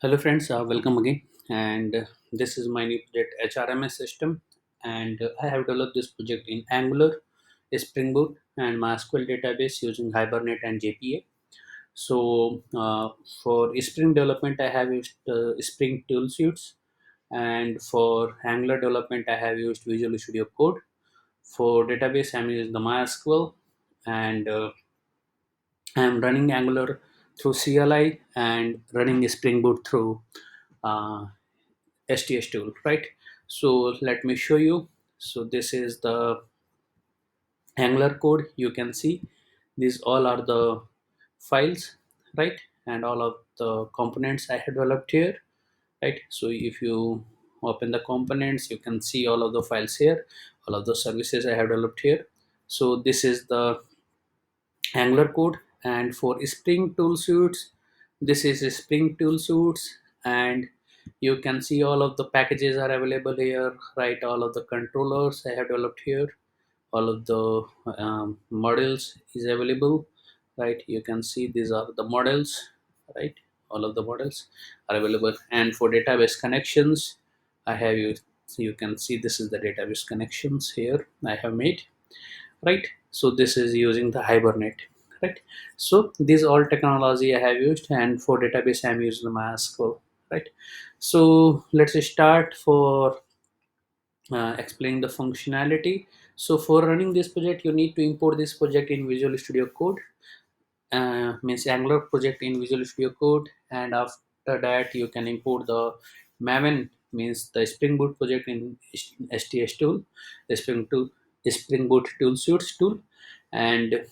Hello friends, welcome again. And this is my new project HRMS system, and I have developed this project in Angular, Spring Boot, and MySQL database using Hibernate and JPA. So for Spring development, I have used Spring Tool Suites, and for Angular development, I have used Visual Studio Code. For database, I'm using the MySQL, and I'm running Angular through CLI and running Spring Boot through uh, STS tool, right? So let me show you. So this is the Angular code. You can see these all are the files, right? And all of the components I have developed here, right? So if you open the components, you can see all of the files here, all of the services I have developed here. So this is the Angular code. And for Spring tool suites, this is Spring tool suites, and you can see all of the packages are available here, right? All of the controllers I have developed here, all of the models is available, right? You can see these are the models, right? All of the models are available. And for database connections, I have you can see this is the database connections here I have made, right? So this is using the Hibernate, right? So these all technology I have used, and for database I'm using the MySQL, right? So let's start for explaining the functionality. So for running this project, you need to import this project in Visual Studio Code, means Angular project in Visual Studio Code, and after that you can import the Maven, means the Spring Boot project in STS tool, Spring Boot tool suites tool. And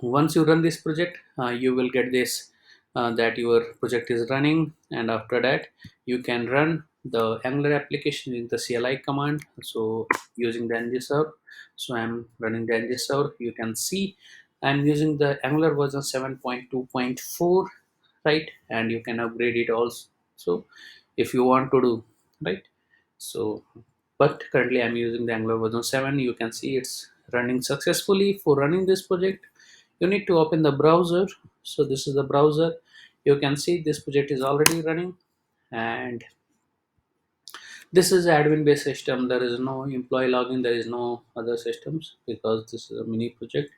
once you run this project, you will get this that your project is running, and after that you can run the Angular application in the CLI command, so using the ngserve. So I'm running the ngserve. You can see I'm using the Angular version 7.2.4, right? And you can upgrade it also if you want to do, right? So but currently I'm using the Angular version 7. You can see it's running successfully. For running this project, you need to open the browser. So this is the browser. You can see this project is already running, and this is admin based system. There is no employee login, there is no other systems, because this is a mini project.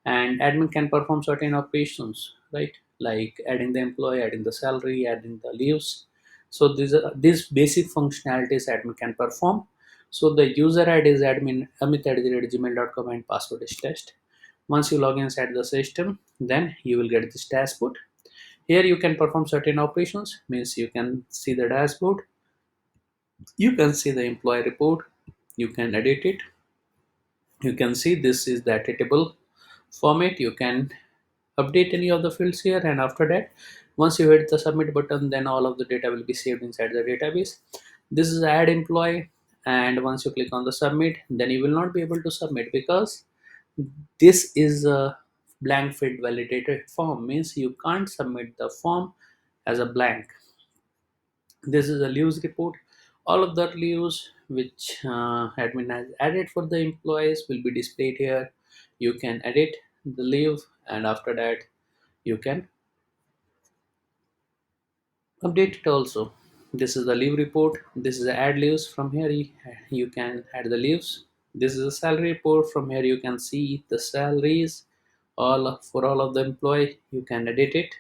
And admin can perform certain operations, right? Like adding the employee, adding the salary, adding the leaves. So these basic functionalities admin can perform. So the user ID is admin amit@gmail.com, and password is test. Once you log inside the system, then you will get this dashboard. Here you can perform certain operations, means you can see the dashboard, you can see the employee report, you can edit it. You can see this is the editable format. You can update any of the fields here, and after that, once you hit the submit button, then all of the data will be saved inside the database. This is add employee, and once you click on the submit, then you will not be able to submit, because this is a blank field validated form, means you can't submit the form as a blank. This is a leaves report. All of the leaves which admin has added for the employees will be displayed here. You can edit the leave, and after that you can update it also. This is the leave report. This is the add leaves. From here you can add the leaves. This is a salary report. From here you can see the salaries for all of the employee. You can edit it,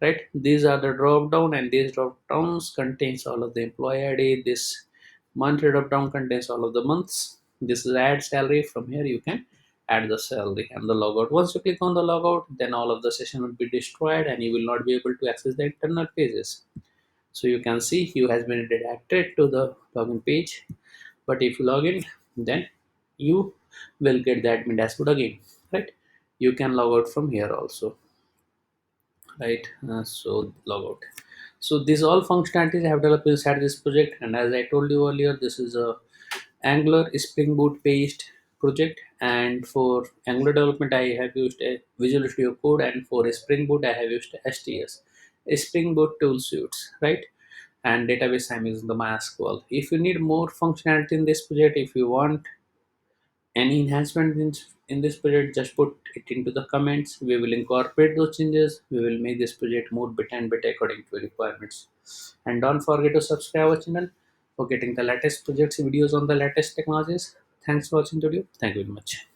right? These are the drop down, and these drop downs contains all of the employee ID. This monthly drop down contains all of the months. This is add salary. From here you can add the salary and the logout. Once you click on the logout, then all of the session will be destroyed, and you will not be able to access the internal pages. So you can see you has been redirected to the login page. But if you log in, then you will get the admin dashboard again, right? You can log out from here also, right? So logout. So these all functionalities I have developed inside this project, and as I told you earlier, this is a Angular Spring Boot based project. And for Angular development, I have used a Visual Studio Code, and for Spring Boot, I have used STS, Spring Boot tool suites, right? And database I'm using the MySQL. If you need more functionality in this project, if you want any enhancement in in this project, just put it into the comments. We will incorporate those changes. We will make this project more better and better according to requirements. And don't forget to subscribe our channel for getting the latest projects videos on the latest technologies. Thanks for watching the video. Thank you very much.